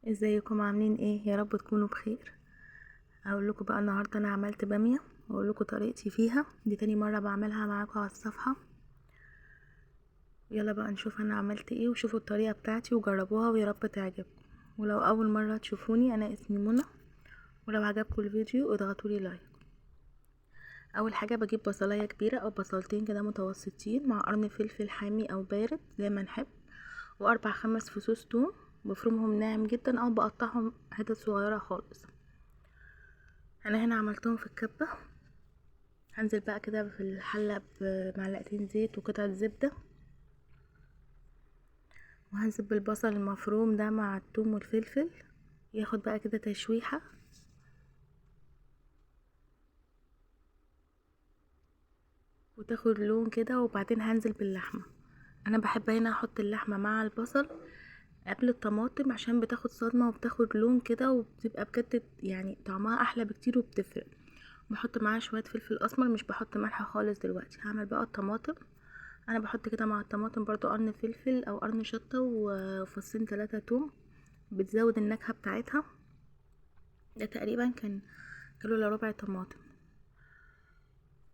ازيكم عاملين ايه؟ يا رب تكونوا بخير. اقول لكم بقى النهارده انا عملت باميه واقول لكم طريقتي فيها. دي تاني مره بعملها معاكم على الصفحه. يلا بقى نشوف انا عملت ايه وشوفوا الطريقه بتاعتي وجربوها ويا رب تعجبكم. ولو اول مره تشوفوني انا اسمي منى، ولو عجبكم الفيديو اضغطوا لي لايك. اول حاجه بجيب بصلايه كبيره او بصلتين كده متوسطين مع قرن فلفل حامي او بارد زي ما نحب، واربع خمس فصوص توم بفرمهم ناعم جدا او بقطعهم حتت صغيره خالص. انا هنا عملتهم في الكبه. هنزل بقى كده في الحله بمعلقتين زيت وقطعه زبده، وهنزل بالبصل المفروم ده مع الثوم والفلفل ياخد بقى كده تشويحه، وتاخد لون كده. وبعدين هنزل باللحمه. انا بحب هنا احط اللحمه مع البصل قبل الطماطم عشان بتاخد صدمه وبتاخد لون كده وبتبقى بجد يعني طعمها احلى بكتير وبتفرق. بحط معاها شويه فلفل اسمر، مش بحط ملح خالص. دلوقتي هعمل بقى الطماطم. انا بحط كده مع الطماطم برضو قرن فلفل او قرن شطه وفصين 3 توم، بتزود النكهه بتاعتها. ده تقريبا كان كيلو الا ربع طماطم.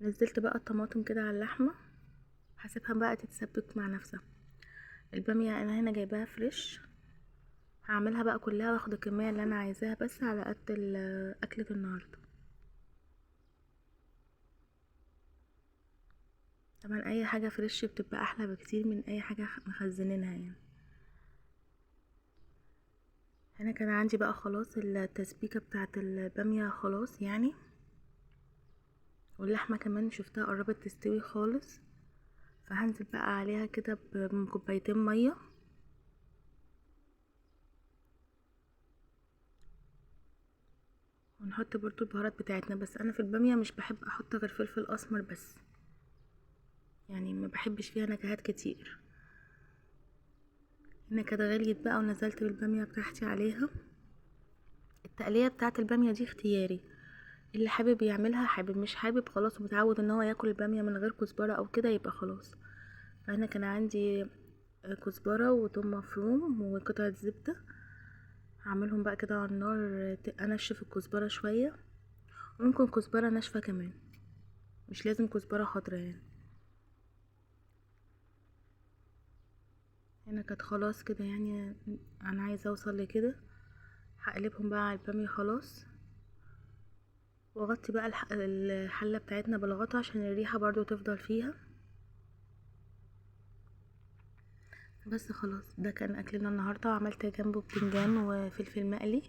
نزلت بقى الطماطم كده على اللحمه، هسيبها بقى تتسبك مع نفسها. الباميه انا هنا جايباها فريش، هعملها بقى كلها واخد الكميه اللي انا عايزاها بس على قد اكله النهارده. طبعا اي حاجه فريش بتبقى احلى بكتير من اي حاجه مخزنينها يعني. انا كان عندي بقى خلاص التسبيكه بتاعه الباميه خلاص يعني، واللحمه كمان شفتها قربت تستوي خالص. فهنزل بقى عليها كده بكوبايتين ميه، ونحط برضو البهارات بتاعتنا. بس انا في الباميه مش بحب احط غير فلفل اسمر بس، يعني ما بحبش فيها نكهات كتير. هنا كده غليت بقى ونزلت بالباميه بتاعتي عليها. التقليه بتاعه الباميه دي اختياري، اللي حابب يعملها حابب، مش حابب خلاص ومتعود ان هو ياكل الباميه من غير كزبره او كده يبقى خلاص. فهنا كان عندي كزبره وثوم مفروم وقطعه زبده. هعملهم بقى كده على النار، انشف الكزبره شويه، وممكن كزبره ناشفه كمان، مش لازم كزبره خضرا يعني. هنا كانت خلاص كده يعني، انا عايزه اوصل لكده. هقلبهم بقى على الباميه خلاص، واغطي بقى الحله بتاعتنا بالغطا عشان الريحه برضو تفضل فيها. بس خلاص ده كان اكلنا النهارده، وعملت جنبه بتنجان وفلفل مقلي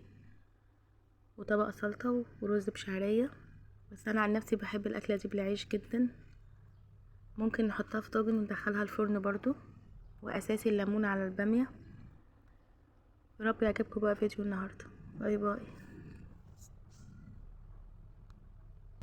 وطبق سلطه ورز بشعريه. بس انا عن نفسي بحب الاكله دي بالعيش جدا. ممكن نحطها في طاجن وندخلها الفرن برضو. واساسي الليمون على الباميه. يا رب يعجبكم بقى فيديو النهارده. باي باي.